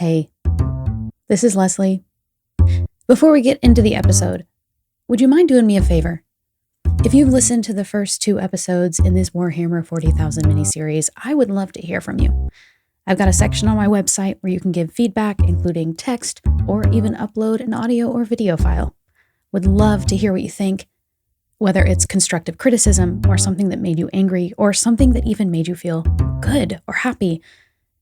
Hey, this is Leslie. Before we get into the episode, would you mind doing me a favor? If you've listened to the first 2 episodes in this Warhammer 40,000 miniseries, I would love to hear from you. I've got a section on my website where you can give feedback, including text, or even upload an audio or video file. Would love to hear what you think, whether it's constructive criticism, or something that made you angry, or something that even made you feel good or happy.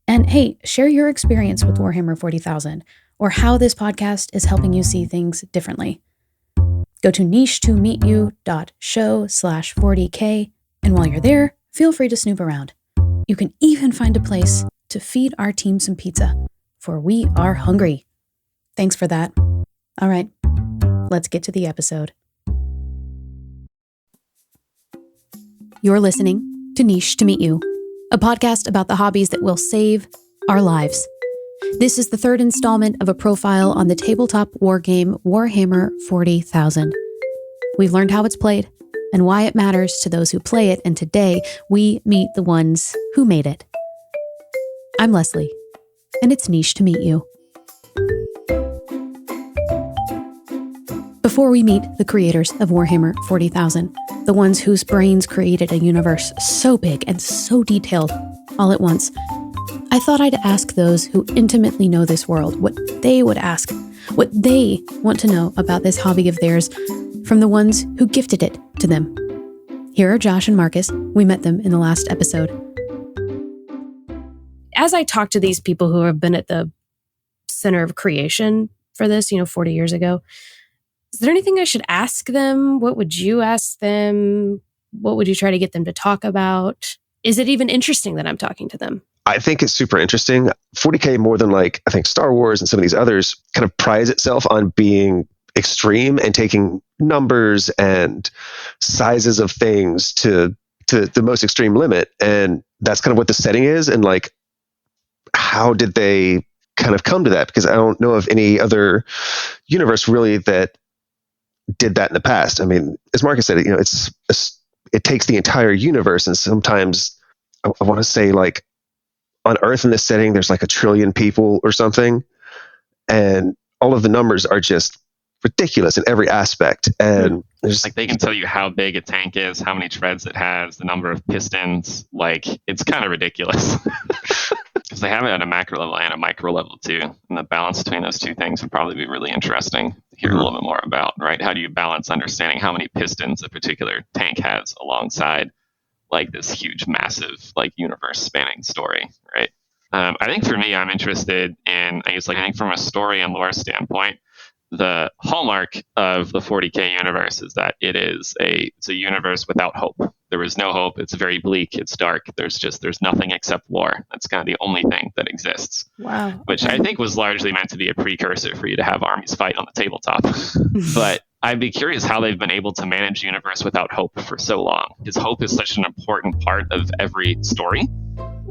And hey, share your experience with Warhammer 40,000, or how this podcast is helping you see things differently. Go to niche2meetyou.show/40k, and while you're there, feel free to snoop around. You can even find a place to feed our team some pizza, for we are hungry. Thanks for that. All right, let's get to the episode. You're listening to Niche to Meet You, a podcast about the hobbies that will save our lives. This is the 3rd installment of a profile on the tabletop wargame Warhammer 40,000. We've learned how it's played and why it matters to those who play it, and today we meet the ones who made it. I'm Leslie, and it's Niche to Meet You. Before we meet the creators of Warhammer 40,000, the ones whose brains created a universe so big and so detailed all at once, I thought I'd ask those who intimately know this world what they would ask, what they want to know about this hobby of theirs from the ones who gifted it to them. Here are Josh and Marcus. We met them in the last episode. As I talk to these people who have been at the center of creation for this, 40 years ago, is there anything I should ask them? What would you ask them? What would you try to get them to talk about? Is it even interesting that I'm talking to them? I think it's super interesting. 40K, more than I think Star Wars and some of these others, kind of prides itself on being extreme and taking numbers and sizes of things to the most extreme limit. And that's kind of what the setting is. And how did they kind of come to that? Because I don't know of any other universe really that did that in the past. I mean, as Marcus said, it takes the entire universe, and sometimes I want to say on Earth in this setting, there's 1 trillion people or something, and all of the numbers are just ridiculous in every aspect. And there's they can tell you how big a tank is, how many treads it has, the number of pistons. It's kind of ridiculous because they have it at a macro level and a micro level too. And the balance between those two things would probably be really interesting to hear a little bit more about, right? How do you balance understanding how many pistons a particular tank has alongside this huge, massive, universe spanning story, right? I think for me, I'm interested in, I think from a story and lore standpoint, the hallmark of the 40K universe is that it's a universe without hope. There is no hope. It's very bleak. It's dark. There's nothing except war. That's kind of the only thing that exists. Wow. Which I think was largely meant to be a precursor for you to have armies fight on the tabletop. But I'd be curious how they've been able to manage universe without hope for so long. Because hope is such an important part of every story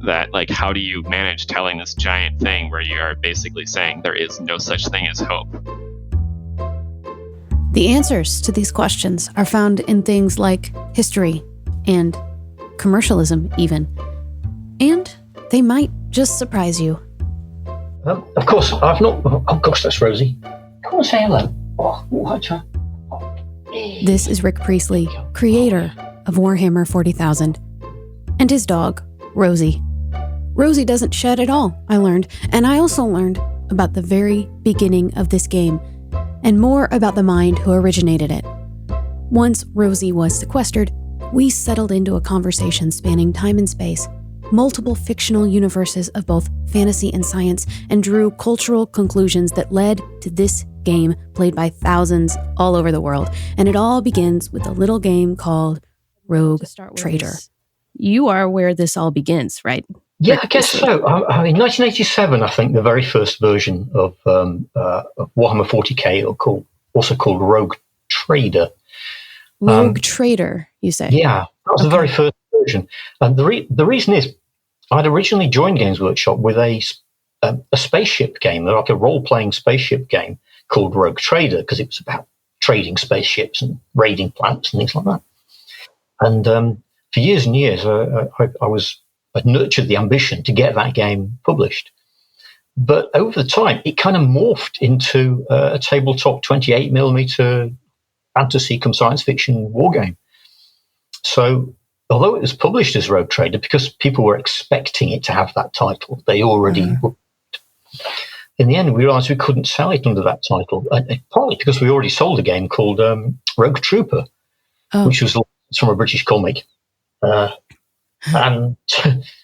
that how do you manage telling this giant thing where you are basically saying there is no such thing as hope? The answers to these questions are found in things like history and commercialism even. And they might just surprise you. Of course, I've not... Oh gosh, that's Rosie. Come on, say hello. Oh, watch her. This is Rick Priestley, creator of Warhammer 40,000, and his dog, Rosie. Rosie doesn't shed at all, I learned, and I also learned about the very beginning of this game, and more about the mind who originated it. Once Rosie was sequestered, we settled into a conversation spanning time and space, multiple fictional universes of both fantasy and science, and drew cultural conclusions that led to this game played by thousands all over the world. And it all begins with a little game called Rogue Trader. You are where this all begins, right? Yeah, I guess so. In 1987, I think the very first version of Warhammer 40k, also called Rogue Trader. Rogue Trader, you say? Yeah, that was the very first version. And the reason is, I'd originally joined Games Workshop with a spaceship game, like a role-playing spaceship game called Rogue Trader, because it was about trading spaceships and raiding planets and things like that. And for years and years, I'd nurtured the ambition to get that game published. But over the time, it kind of morphed into a tabletop 28mm fantasy cum science fiction war game. So although it was published as Rogue Trader, because people were expecting it to have that title, they already... In the end, we realised we couldn't sell it under that title, partly because we already sold a game called Rogue Trooper, which was from a British comic. And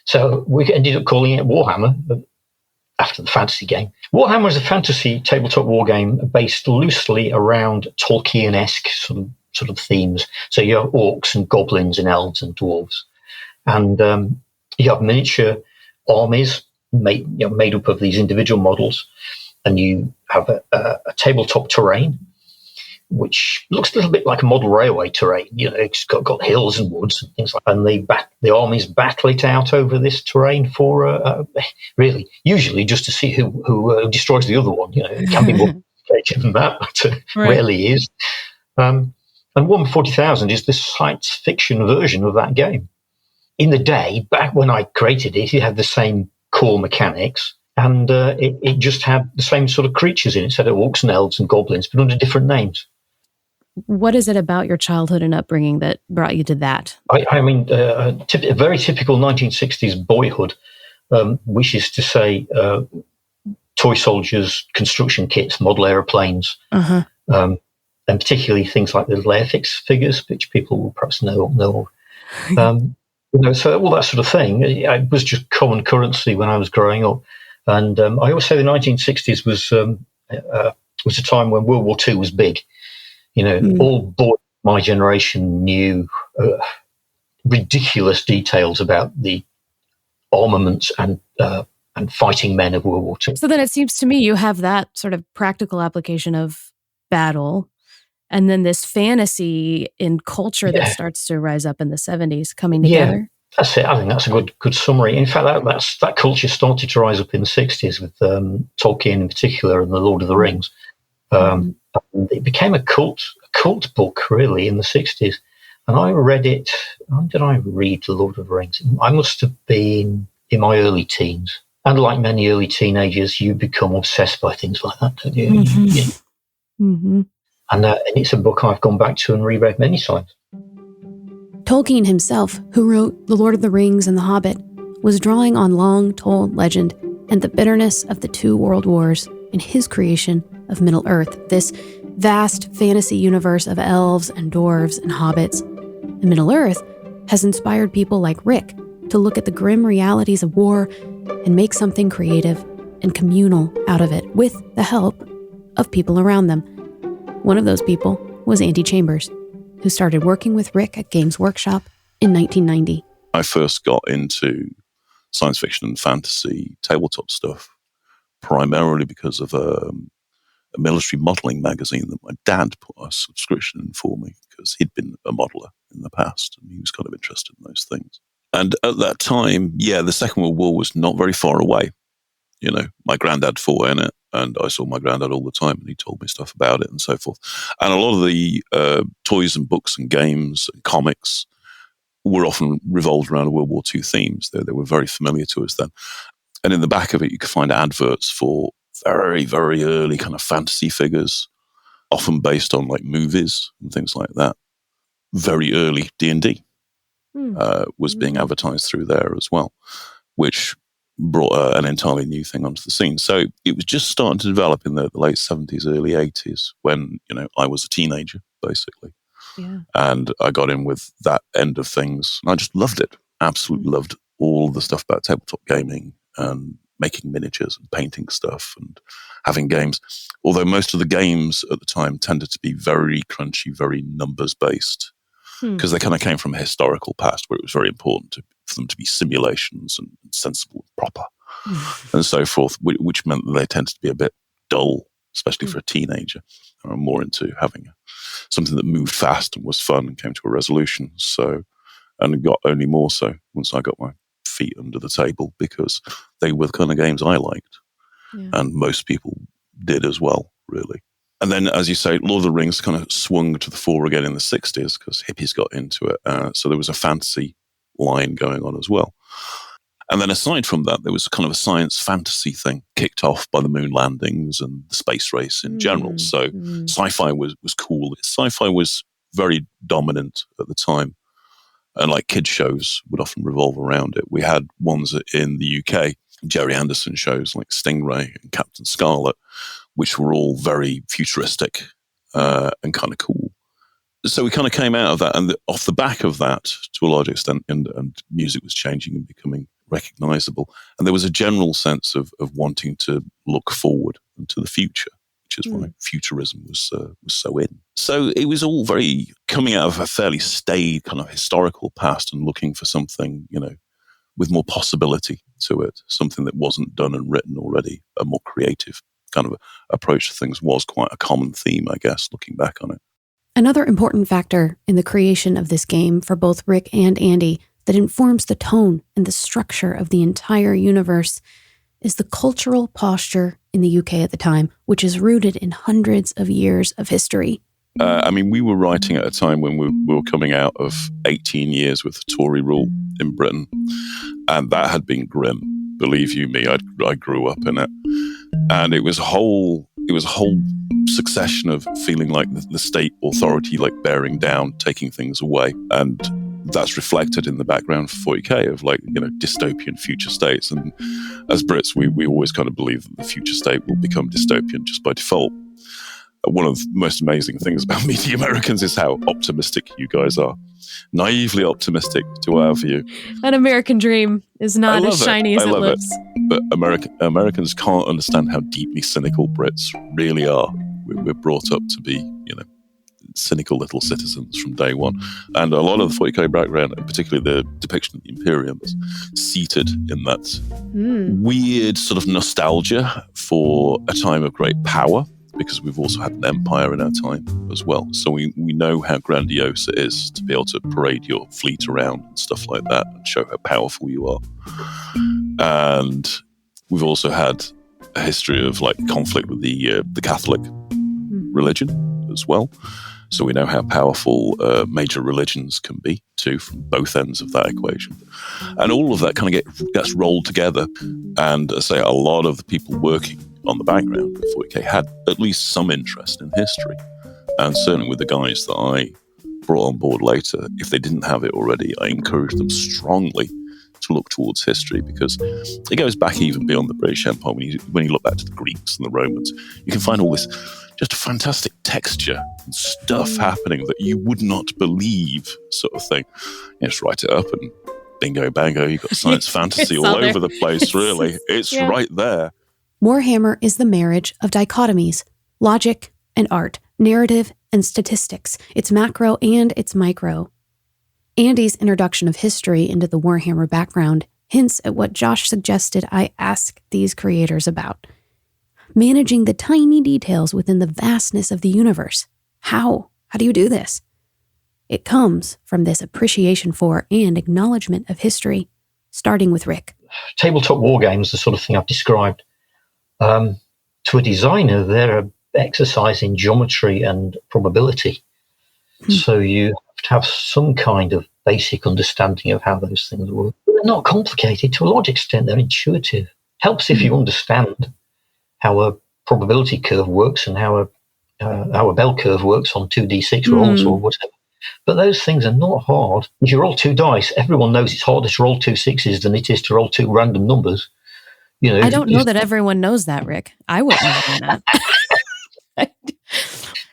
so we ended up calling it Warhammer after the fantasy game. Warhammer is a fantasy tabletop war game based loosely around Tolkien-esque sort of themes. So you have orcs and goblins and elves and dwarves. And you have miniature armies made up of these individual models, and you have a tabletop terrain, which looks a little bit like a model railway terrain. It's got hills and woods and things like that. And the armies battle it out over this terrain for really, usually just to see who destroys the other one. It can be more complicated than that, but rarely is. And Warhammer 40,000 is the science fiction version of that game. In the day, back when I created it, it had the same core mechanics, and it just had the same sort of creatures in it. So there were orcs and elves and goblins, but under different names. What is it about your childhood and upbringing that brought you to that? I mean, a very typical 1960s boyhood wishes to say toy soldiers, construction kits, model aeroplanes, and particularly things like the little Airfix figures, which people will perhaps know. So all that sort of thing, it was just common currency when I was growing up. And I always say the 1960s was a time when World War II was big. All boys my generation knew ridiculous details about the armaments and fighting men of World War II. So then it seems to me you have that sort of practical application of battle, and then this fantasy in culture that starts to rise up in the 70s coming together. Yeah, that's it. I think that's a good summary. In fact, that culture started to rise up in the 60s with Tolkien in particular and the Lord of the Rings. It became a cult book, really, in the 60s. And I read it. When did I read The Lord of the Rings? I must have been in my early teens. And like many early teenagers, you become obsessed by things like that, don't you? Mm-hmm. And it's a book I've gone back to and reread many times. Tolkien himself, who wrote The Lord of the Rings and The Hobbit, was drawing on long-told legend and the bitterness of the 2 world wars in his creation of Middle-earth, this vast fantasy universe of elves and dwarves and hobbits. And Middle-earth has inspired people like Rick to look at the grim realities of war and make something creative and communal out of it with the help of people around them. One of those people was Andy Chambers, who started working with Rick at Games Workshop in 1990. I first got into science fiction and fantasy tabletop stuff primarily because of a military modeling magazine that my dad put a subscription in for me because he'd been a modeler in the past and he was kind of interested in those things. And at that time, the Second World War was not very far away. My granddad fought in it and I saw my granddad all the time and he told me stuff about it and so forth. And a lot of the toys and books and games and comics were often revolved around World War II themes. They were very familiar to us then. And in the back of it, you could find adverts for very, very early kind of fantasy figures, often based on like movies and things like that. Very early D&D was being advertised through there as well, which brought an entirely new thing onto the scene. So it was just starting to develop in the late 70s, early 80s when, I was a teenager, basically. Yeah. And I got in with that end of things. And I just loved it. Absolutely loved all the stuff about tabletop gaming and making miniatures and painting stuff and having games. Although most of the games at the time tended to be very crunchy, very numbers-based, because they kind of came from a historical past where it was very important for them to be simulations and sensible and proper and so forth, which meant that they tended to be a bit dull, especially for a teenager. I'm more into having something that moved fast and was fun and came to a resolution. And it got only more so once I got my feet under the table because they were the kind of games I liked. Yeah. And most people did as well, really. And then, as you say, Lord of the Rings kind of swung to the fore again in the 60s because hippies got into it. So there was a fantasy line going on as well. And then aside from that, there was kind of a science fantasy thing kicked off by the moon landings and the space race in general. So sci-fi was cool. Sci-fi was very dominant at the time. And like kids shows would often revolve around it. We had ones in the UK, Jerry Anderson shows like Stingray and Captain Scarlet, which were all very futuristic and kind of cool. So we kind of came out of that, and off the back of that, to a large extent, and music was changing and becoming recognizable. And there was a general sense of wanting to look forward into the future, which is why futurism was so in. So it was all very coming out of a fairly staid kind of historical past and looking for something, with more possibility to it, something that wasn't done and written already, a more creative kind of approach to things was quite a common theme, I guess, looking back on it. Another important factor in the creation of this game for both Rick and Andy that informs the tone and the structure of the entire universe is the cultural posture in the UK at the time, which is rooted in hundreds of years of history. We were writing at a time when we were coming out of 18 years with the Tory rule in Britain, and that had been grim. Believe you me, I grew up in it, and it was a whole succession of feeling like the state authority like bearing down, taking things away, and that's reflected in the background for 40k of dystopian future states. And as Brits, we always kind of believe that the future state will become dystopian just by default. One of the most amazing things about meeting Americans is how optimistic you guys are. Naively optimistic to our view. An American dream is not as shiny as it looks. But Americans can't understand how deeply cynical Brits really are. We're brought up to be, cynical little citizens from day one. And a lot of the 40k background, and particularly the depiction of the Imperium, is seated in that weird sort of nostalgia for a time of great power, because we've also had an empire in our time as well. So we know how grandiose it is to be able to parade your fleet around and stuff like that and show how powerful you are. And we've also had a history of conflict with the Catholic religion as well. So we know how powerful major religions can be too, from both ends of that equation. And all of that kind of gets rolled together. And I say a lot of the people working on the background of 40k had at least some interest in history. And certainly with the guys that I brought on board later, if they didn't have it already, I encouraged them strongly to look towards history, because it goes back even beyond the British Empire. When you look back to the Greeks and the Romans, you can find all this just fantastic texture and stuff happening that you would not believe, sort of thing. You just write it up and bingo bango, you've got science fantasy all over the place, really. It's right there. Warhammer is the marriage of dichotomies, logic and art, narrative and statistics. It's macro and it's micro. Andy's introduction of history into the Warhammer background hints at what Josh suggested I ask these creators about. Managing the tiny details within the vastness of the universe. How? How do you do this? It comes from this appreciation for and acknowledgement of history, starting with Rick. Tabletop war games, the sort of thing I've described. To a designer, they're an exercise in geometry and probability. So you have to have some kind of basic understanding of how those things work. They're not complicated. To a large extent, they're intuitive. Helps if you understand how a probability curve works and how a bell curve works on 2d6 rolls or whatever. But those things are not hard. If you roll 2 dice, everyone knows it's harder to roll 2 6s than it is to roll 2 random numbers. I don't know that everyone knows that, Rick. I wouldn't know that.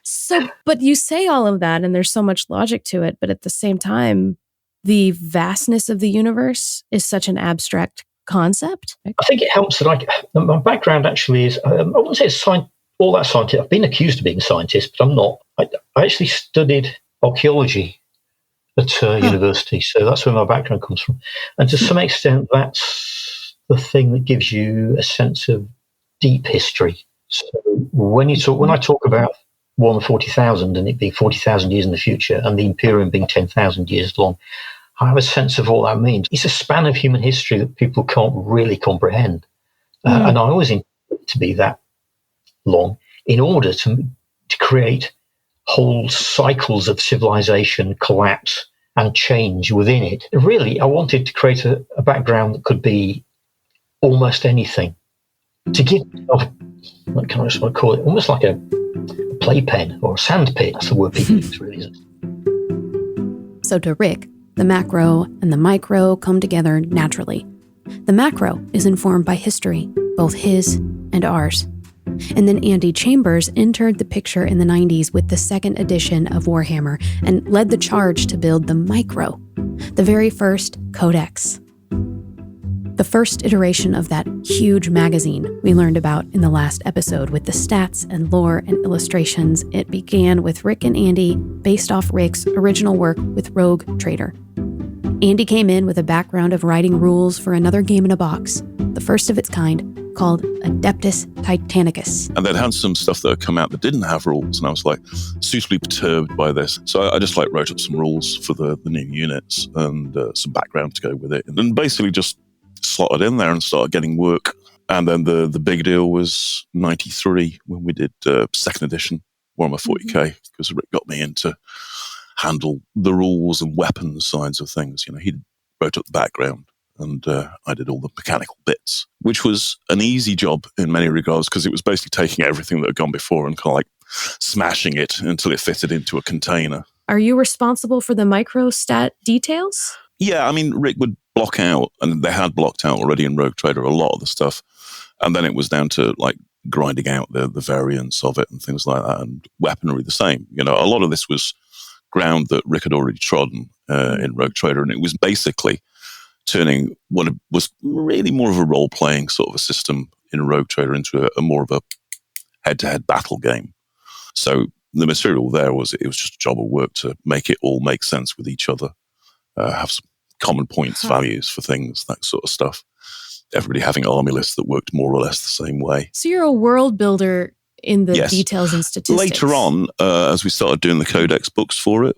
So, but you say all of that, and there's so much logic to it. But at the same time, the vastness of the universe is such an abstract concept. I think it helps that my background actually is, I wouldn't say it's all that scientific. I've been accused of being a scientist, but I'm not. I actually studied archaeology at university, so that's where my background comes from. And to some extent, that's the thing that gives you a sense of deep history. So when I talk about Warhammer 40,000 and it being 40,000 years in the future and the Imperium being 10,000 years long, I have a sense of what that means. It's a span of human history that people can't really comprehend. And I always intend it to be that long in order to create whole cycles of civilization collapse and change within it. Really, I wanted to create a background that could be almost anything. To give, what can I just want to call it, almost like a playpen or a sandpit. That's the word people use, really, isn't it? So to Rick, the macro and the micro come together naturally. The macro is informed by history, both his and ours. And then Andy Chambers entered the picture in the 90s with the second edition of Warhammer and led the charge to build the micro, the very first codex. The first iteration of that huge magazine we learned about in the last episode with the stats and lore and illustrations. It began with Rick and Andy based off Rick's original work with Rogue Trader. Andy came in with a background of writing rules for another game in a box, the first of its kind, called Adeptus Titanicus. And they'd had some stuff that had come out that didn't have rules, and I was like suitably perturbed by this. So I just wrote up some rules for the new units and some background to go with it, and then basically just slotted in there and started getting work. And then the big deal was 93 when we did second edition Warhammer 40k, because Rick got me in to handle the rules and weapons sides of things. He wrote up the background, and I did all the mechanical bits, which was an easy job in many regards, because it was basically taking everything that had gone before and kind of smashing it until it fitted into a container. Are you responsible for the microstat details? Yeah, Rick would block out, and they had blocked out already in Rogue Trader a lot of the stuff, and then it was down to grinding out the variants of it and things like that, and weaponry the same. A lot of this was ground that Rick had already trodden in Rogue Trader, and it was basically turning what was really more of a role-playing sort of a system in Rogue Trader into a more of a head-to-head battle game. So the material there was just a job of work to make it all make sense with each other, have some common points, values for things, that sort of stuff. Everybody having army lists that worked more or less the same way. So you're a world builder in the details and statistics. Later on, as we started doing the codex books for it,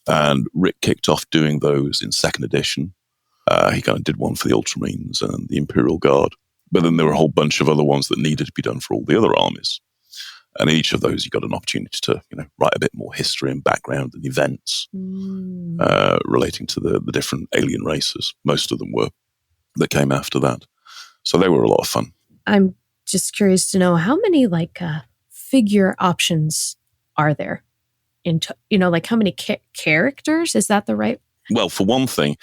and Rick kicked off doing those in second edition, he kind of did one for the Ultramarines and the Imperial Guard. But then there were a whole bunch of other ones that needed to be done for all the other armies. And in each of those, you got an opportunity to, write a bit more history and background and events relating to the different alien races. Most of them were that came after that. So they were a lot of fun. I'm just curious to know how many figure options are there? How many characters? Is that the right? Well, for one thing,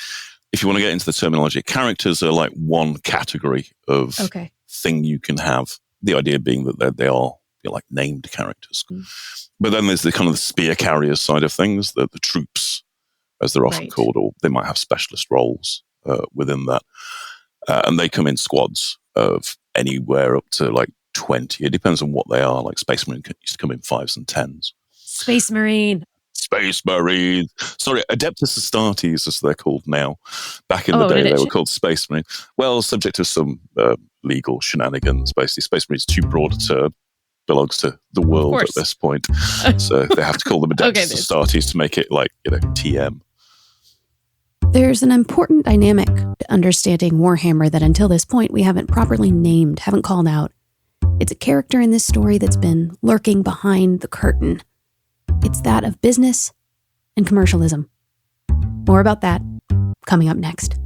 if you want to get into the terminology, characters are one category of thing you can have. The idea being that they are named characters. But then there's the kind of the spear carriers side of things, the troops, as they're often called, or they might have specialist roles within that. And they come in squads of anywhere up to 20. It depends on what they are. Space Marine used to come in 5s and 10s. Space Marine. Sorry, Adeptus Astartes, as they're called now. Back in the day, they were called Space Marine. Well, subject to some legal shenanigans, basically. Space Marine's too broad a term. Belongs to the world at this point. So they have to call them Adeptus Astartes to make it TM. There's an important dynamic to understanding Warhammer that until this point we haven't properly named, haven't called out. It's a character in this story that's been lurking behind the curtain. It's that of business and commercialism. More about that coming up next.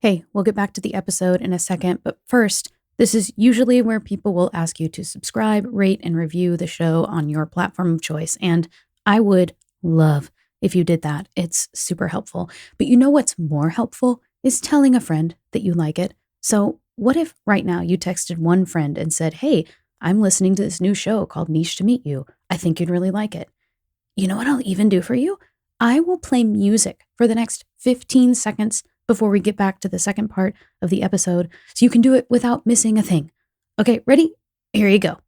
Hey, we'll get back to the episode in a second, but first, this is usually where people will ask you to subscribe, rate, and review the show on your platform of choice, and I would love if you did that. It's super helpful. But you know what's more helpful is telling a friend that you like it. So what if right now you texted one friend and said, hey, I'm listening to this new show called Niche to Meet You. I think you'd really like it. You know what I'll even do for you? I will play music for the next 15 seconds before we get back to the second part of the episode, so you can do it without missing a thing. Okay, ready? Here you go.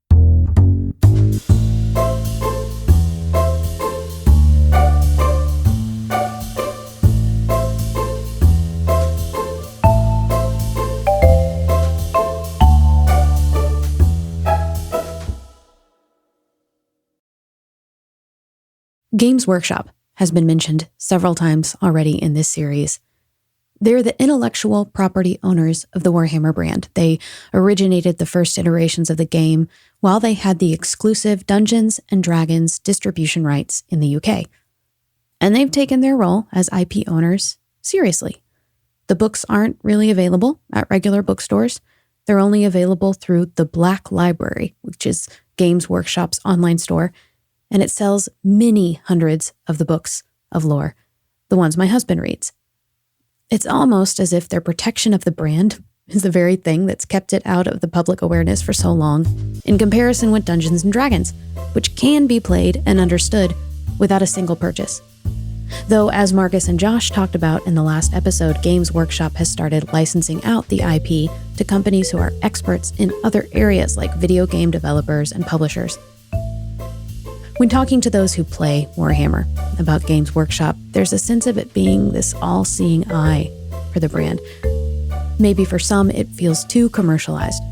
Games Workshop has been mentioned several times already in this series. They're the intellectual property owners of the Warhammer brand. They originated the first iterations of the game while they had the exclusive Dungeons & Dragons distribution rights in the UK. And they've taken their role as IP owners seriously. The books aren't really available at regular bookstores. They're only available through the Black Library, which is Games Workshop's online store, and it sells many hundreds of the books of lore, the ones my husband reads. It's almost as if their protection of the brand is the very thing that's kept it out of the public awareness for so long, in comparison with Dungeons & Dragons, which can be played and understood without a single purchase. Though, as Marcus and Josh talked about in the last episode, Games Workshop has started licensing out the IP to companies who are experts in other areas like video game developers and publishers. When talking to those who play Warhammer about Games Workshop, there's a sense of it being this all-seeing eye for the brand. Maybe for some, it feels too commercialized.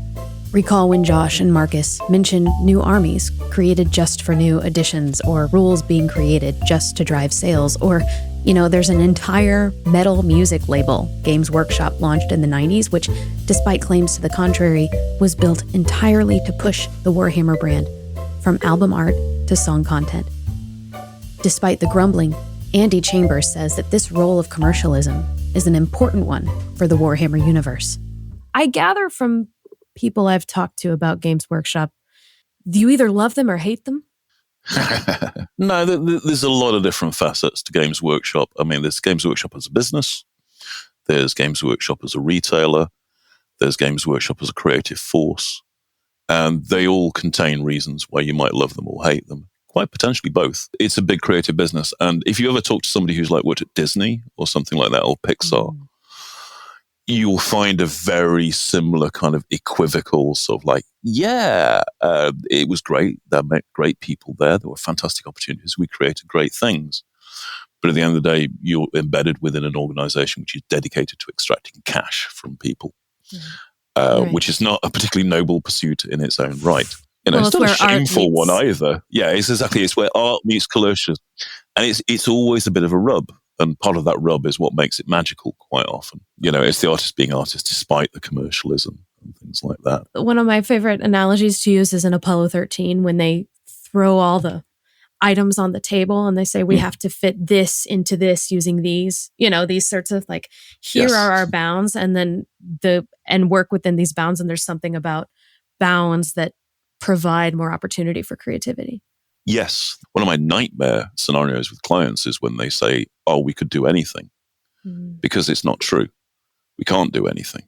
Recall when Josh and Marcus mentioned new armies created just for new editions, or rules being created just to drive sales, or, there's an entire metal music label Games Workshop launched in the 90s, which, despite claims to the contrary, was built entirely to push the Warhammer brand, from album art to song content. Despite the grumbling, Andy Chambers says that this role of commercialism is an important one for the Warhammer universe. I gather from people I've talked to about Games Workshop, do you either love them or hate them? No, there's a lot of different facets to Games Workshop. I mean, there's Games Workshop as a business, there's Games Workshop as a retailer, there's Games Workshop as a creative force, and they all contain reasons why you might love them or hate them. Quite potentially both. It's a big creative business, and if you ever talk to somebody who's worked at Disney or something like that, or Pixar, you'll find a very similar kind of equivocal sort of it was great. They met great people there. There were fantastic opportunities. We created great things. But at the end of the day, you're embedded within an organization which is dedicated to extracting cash from people, which is not a particularly noble pursuit in its own right. It's not a shameful one either. Yeah, it's where art meets commercialism. And it's always a bit of a rub. And part of that rub is what makes it magical quite often. It's the artist being artist despite the commercialism and things like that. One of my favorite analogies to use is in Apollo 13 when they throw all the items on the table and they say, we have to fit this into this using these, these sorts of here are our bounds, and then and work within these bounds. And there's something about bounds that provide more opportunity for creativity. Yes. One of my nightmare scenarios with clients is when they say, we could do anything, because it's not true. We can't do anything.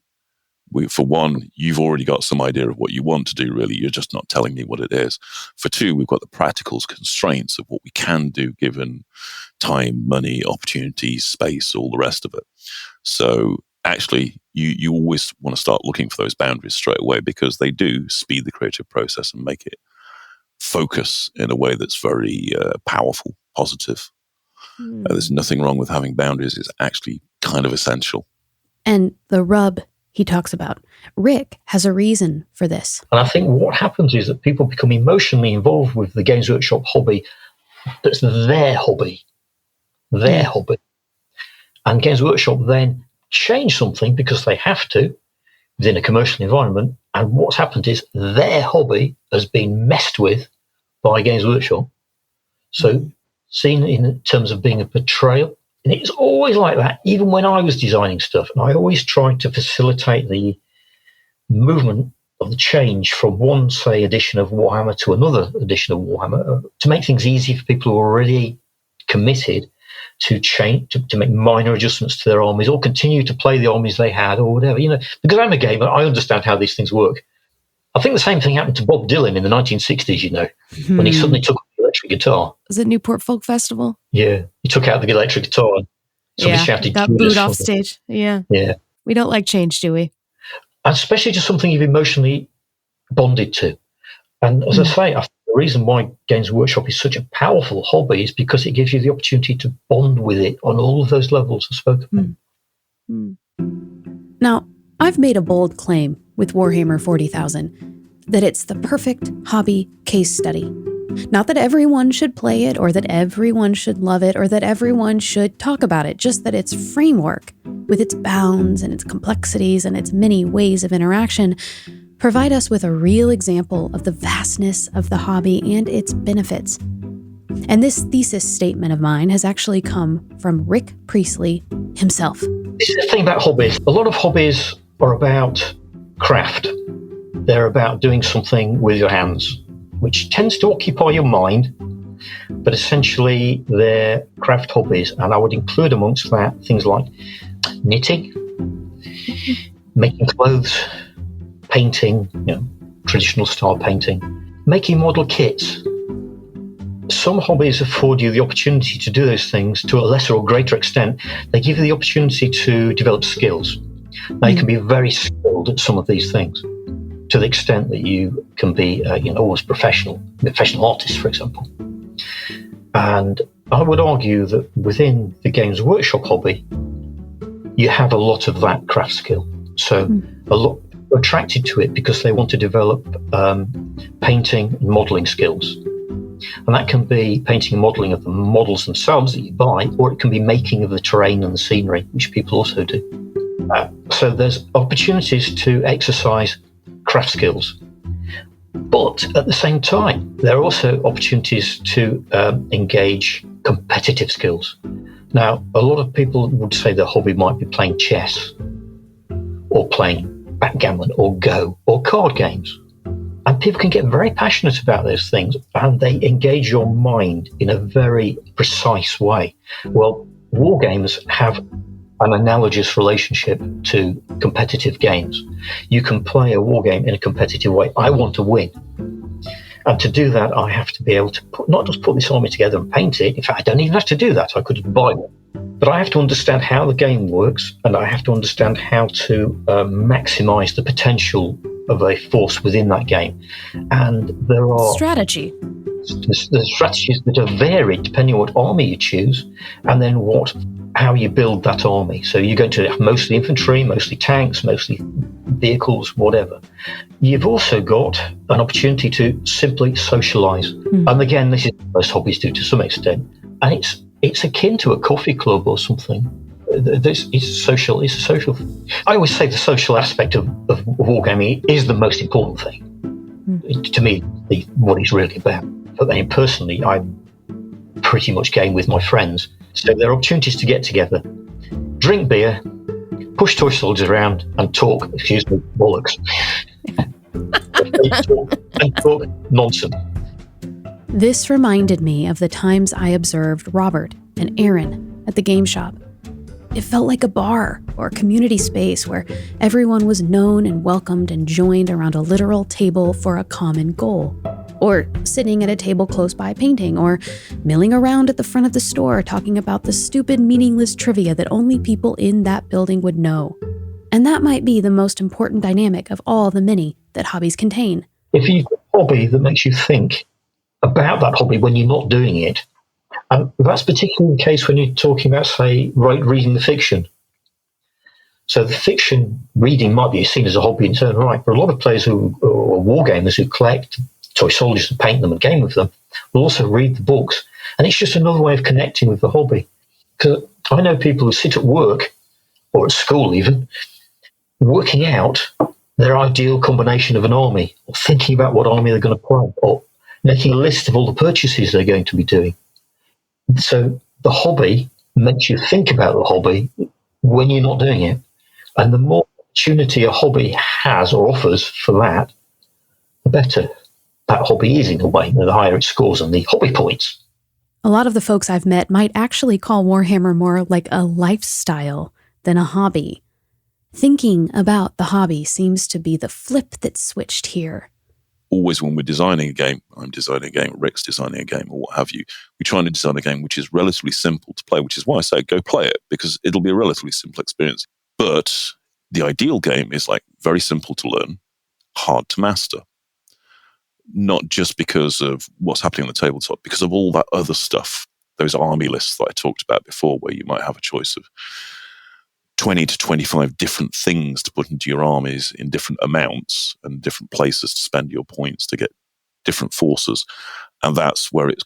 For one, you've already got some idea of what you want to do, really. You're just not telling me what it is. For two, we've got the practical constraints of what we can do given time, money, opportunities, space, all the rest of it. So actually, you always want to start looking for those boundaries straight away, because they do speed the creative process and make it focus in a way that's very powerful, positive. There's nothing wrong with having boundaries. It's actually kind of essential. And the rub he talks about, Rick has a reason for this. And I think what happens is that people become emotionally involved with the Games Workshop hobby. That's their hobby. And Games Workshop then change something because they have to within a commercial environment. And what's happened is their hobby has been messed with by Games Workshop. So seen in terms of being a betrayal. And it's always like that, even when I was designing stuff. And I always tried to facilitate the movement of the change from one, say, edition of Warhammer to another edition of Warhammer, to make things easy for people who are already committed to change, to make minor adjustments to their armies, or continue to play the armies they had, or whatever. Because I'm a gamer, I understand how these things work. I think the same thing happened to Bob Dylan in the 1960s, when he suddenly took up the electric guitar. Was it Newport Folk Festival? Yeah. He took out the electric guitar and somebody shouted, got booed off stage. Yeah. We don't like change, do we? And especially just something you've emotionally bonded to. And as I say, I think the reason why Games Workshop is such a powerful hobby is because it gives you the opportunity to bond with it on all of those levels I spoke about. Now, I've made a bold claim with Warhammer 40,000 that it's the perfect hobby case study. Not that everyone should play it, or that everyone should love it, or that everyone should talk about it, just that its framework, with its bounds and its complexities and its many ways of interaction, provide us with a real example of the vastness of the hobby and its benefits. And this thesis statement of mine has actually come from Rick Priestley himself. This is the thing about hobbies. A lot of hobbies are about craft. They're about doing something with your hands, which tends to occupy your mind, but essentially they're craft hobbies. And I would include amongst that things like knitting, making clothes, painting, traditional style painting, making model kits. Some hobbies afford you the opportunity to do those things to a lesser or greater extent. They give you the opportunity to develop skills. Now, you can be very skilled at some of these things to the extent that you can be, almost professional artist, for example. And I would argue that within the Games Workshop hobby, you have a lot of that craft skill. So a lot are attracted to it because they want to develop painting and modelling skills. And that can be painting and modelling of the models themselves that you buy, or it can be making of the terrain and the scenery, which people also do. So there's opportunities to exercise craft skills. But at the same time, there are also opportunities to engage competitive skills. Now, a lot of people would say their hobby might be playing chess or playing backgammon or Go or card games. And people can get very passionate about those things, and they engage your mind in a very precise way. Well, war games have an analogous relationship to competitive games. You can play a war game in a competitive way. I want to win. And to do that, I have to be able to not just put this army together and paint it. In fact, I don't even have to do that. I could just buy one. But I have to understand how the game works, and I have to understand how to maximize the potential of a force within that game. And there are strategy. There's strategies that are varied depending on what army you choose, and then how you build that army. So you're going to have mostly infantry, mostly tanks, mostly vehicles, whatever. You've also got an opportunity to simply socialize. And again, this is what most hobbies do to some extent. And it's akin to a coffee club or something. It's social. I always say the social aspect of wargaming is the most important thing. To me, what it's really about. But then personally, I pretty much game with my friends. So there are opportunities to get together, drink beer, push toy soldiers around, and talk, bollocks. and talk nonsense. This reminded me of the times I observed Robert and Aaron at the game shop. It felt like a bar or a community space where everyone was known and welcomed and joined around a literal table for a common goal. Or sitting at a table close by painting, or milling around at the front of the store talking about the stupid, meaningless trivia that only people in that building would know. And that might be the most important dynamic of all the many that hobbies contain. If you've got a hobby that makes you think about that hobby when you're not doing it, and that's particularly the case when you're talking about, say, reading the fiction. So the fiction reading might be seen as a hobby in its own right, but a lot of players who are wargamers who collect toy soldiers and paint them and game with them will also read the books. And it's just another way of connecting with the hobby. Because I know people who sit at work, or at school even, working out their ideal combination of an army, or thinking about what army they're going to play, or making a list of all the purchases they're going to be doing. So the hobby makes you think about the hobby when you're not doing it. And the more opportunity a hobby has or offers for that, the better that hobby is in a way, the higher it scores on the hobby points. A lot of the folks I've met might actually call Warhammer more like a lifestyle than a hobby. Thinking about the hobby seems to be the flip that's switched here. Always when we're designing a game, I'm designing a game, Rick's designing a game, or what have you, we're trying to design a game which is relatively simple to play, which is why I say go play it, because it'll be a relatively simple experience. But the ideal game is like very simple to learn, hard to master. Not just because of what's happening on the tabletop, because of all that other stuff, those army lists that I talked about before, where you might have a choice of 20 to 25 different things to put into your armies in different amounts and different places to spend your points to get different forces. And that's where it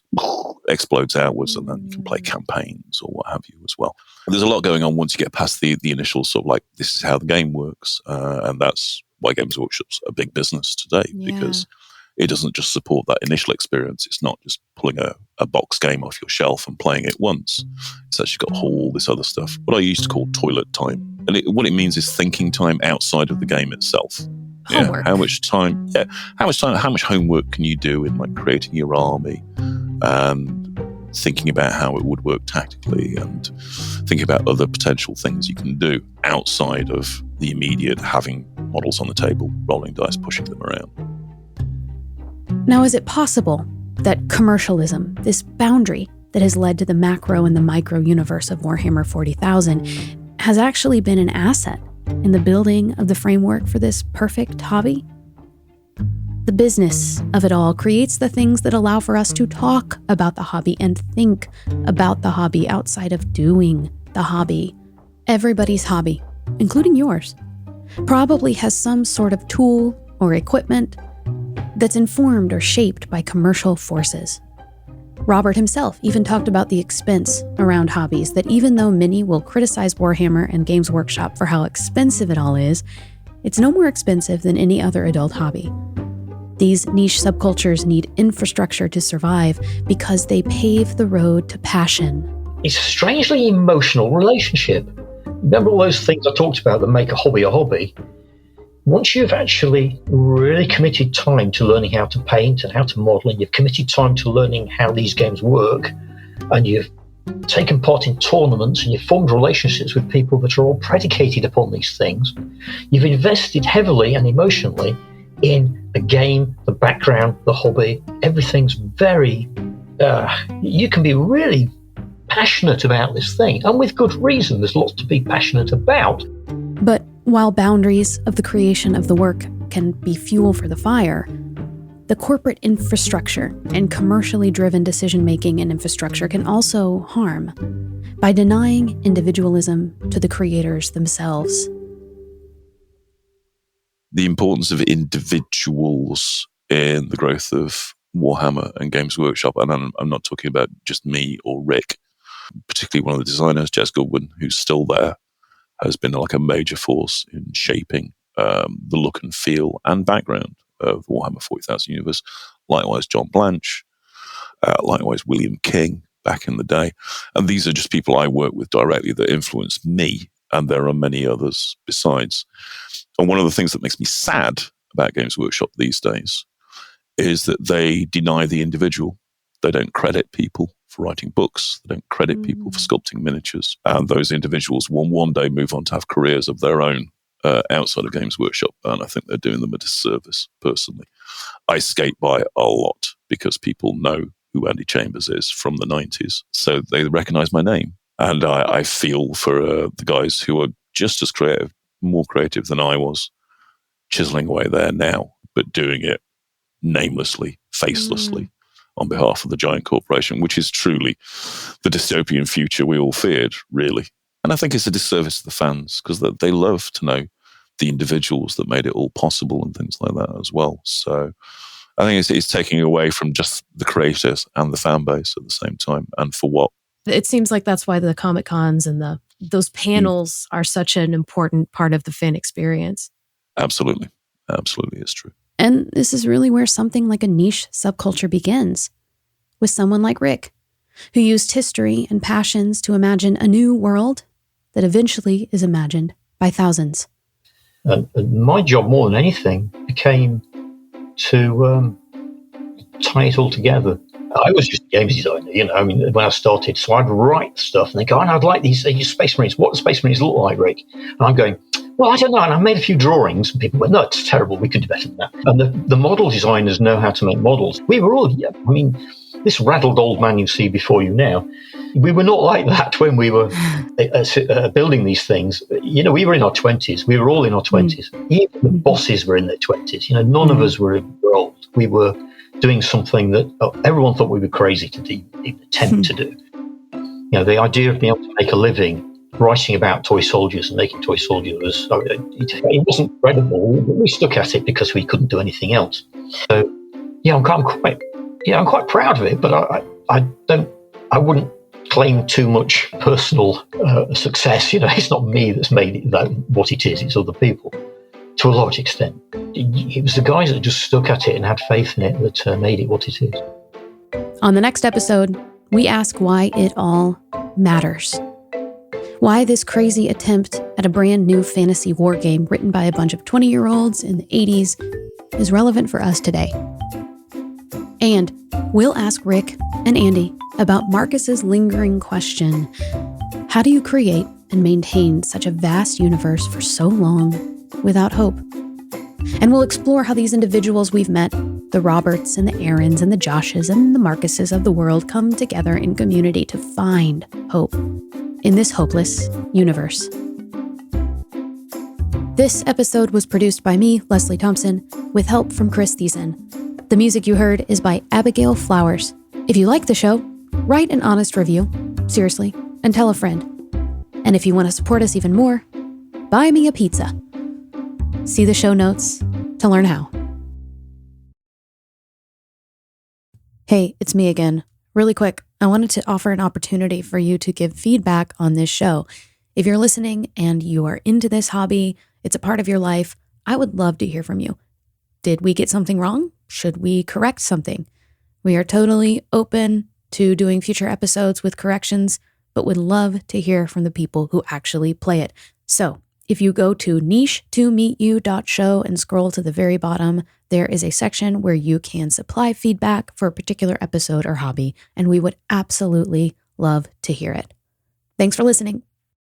explodes outwards, and then you can play campaigns or what have you as well. And there's a lot going on once you get past the initial sort of like, this is how the game works. And that's why Games Workshop's a big business today, because it doesn't just support that initial experience. It's not just pulling a box game off your shelf and playing it once. It's actually got all this other stuff, what I used to call toilet time. And what it means is thinking time outside of the game itself. Homework. How much homework can you do in like creating your army and thinking about how it would work tactically and thinking about other potential things you can do outside of the immediate having models on the table, rolling dice, pushing them around. Now, is it possible that commercialism, this boundary that has led to the macro and the micro universe of Warhammer 40,000, has actually been an asset in the building of the framework for this perfect hobby? The business of it all creates the things that allow for us to talk about the hobby and think about the hobby outside of doing the hobby. Everybody's hobby, including yours, probably has some sort of tool or equipment that's informed or shaped by commercial forces. Robert himself even talked about the expense around hobbies, that even though many will criticize Warhammer and Games Workshop for how expensive it all is, it's no more expensive than any other adult hobby. These niche subcultures need infrastructure to survive because they pave the road to passion. It's a strangely emotional relationship. Remember all those things I talked about that make a hobby a hobby? Once you've actually really committed time to learning how to paint and how to model, and you've committed time to learning how these games work, and you've taken part in tournaments and you've formed relationships with people that are all predicated upon these things, you've invested heavily and emotionally in the game, the background, the hobby. Everything's very, you can be really passionate about this thing, and with good reason. There's lots to be passionate about. But while boundaries of the creation of the work can be fuel for the fire, the corporate infrastructure and commercially driven decision-making and infrastructure can also harm by denying individualism to the creators themselves. The importance of individuals in the growth of Warhammer and Games Workshop, and I'm not talking about just me or Rick, particularly one of the designers, Jez Goodwin, who's still there, has been like a major force in shaping the look and feel and background of Warhammer 40,000 universe. Likewise, John Blanche, likewise William King back in the day. And these are just people I work with directly that influenced me, and there are many others besides. And one of the things that makes me sad about Games Workshop these days is that they deny the individual. They don't credit people for writing books. They don't credit people for sculpting miniatures. And those individuals will one day move on to have careers of their own outside of Games Workshop. And I think they're doing them a disservice, personally. I skate by a lot because people know who Andy Chambers is from the 90s. So they recognize my name. And I feel for the guys who are just as creative, more creative than I was, chiseling away there now, but doing it namelessly, facelessly, on behalf of the giant corporation, which is truly the dystopian future we all feared, really. And I think it's a disservice to the fans because they love to know the individuals that made it all possible and things like that as well. So I think it's taking away from just the creators and the fan base at the same time. And for what? It seems like that's why the Comic Cons and those panels are such an important part of the fan experience. Absolutely. Absolutely, it's true. And this is really where something like a niche subculture begins, with someone like Rick, who used history and passions to imagine a new world that eventually is imagined by thousands. And my job, more than anything, became to tie it all together. I was just a games designer, when I started. So I'd write stuff and they go, I'd like these Space Marines. What do Space Marines look like, Rick? And I'm going, well, I don't know. And I made a few drawings. And people went, no, it's terrible. We could do better than that. And the model designers know how to make models. We were all, this raddled old man you see before you now, we were not like that when we were building these things. We were in our 20s. We were all in our 20s. Even the bosses were in their 20s. None of us were old. We were doing something that everyone thought we were crazy to even attempt to do. The idea of being able to make a living writing about toy soldiers and making toy soldiers, it wasn't credible. We stuck at it because we couldn't do anything else. So, I'm quite proud of it, but I wouldn't claim too much personal success. It's not me that's made it what it is. It's other people. to a large extent. It was the guys that just stuck at it and had faith in it that made it what it is. On the next episode, we ask why it all matters. Why this crazy attempt at a brand new fantasy war game written by a bunch of 20-year-olds in the 80s is relevant for us today. And we'll ask Rick and Andy about Marcus's lingering question: how do you create and maintain such a vast universe for so long without hope? And we'll explore how these individuals we've met, the Roberts and the Aarons and the Joshes and the Marcuses of the world, come together in community to find hope in this hopeless universe. This episode was produced by me, Leslie Thompson, with help from Chris Thiessen. The music you heard is by Abigail Flowers. If you like the show, write an honest review, seriously, and tell a friend. And if you want to support us even more, buy me a pizza. See the show notes to learn how. Hey, it's me again. Really quick, I wanted to offer an opportunity for you to give feedback on this show. If you're listening and you are into this hobby, it's a part of your life, I would love to hear from you. Did we get something wrong? Should we correct something? We are totally open to doing future episodes with corrections, but would love to hear from the people who actually play it. So if you go to niche2meetyou.show and scroll to the very bottom, there is a section where you can supply feedback for a particular episode or hobby, and we would absolutely love to hear it. Thanks for listening.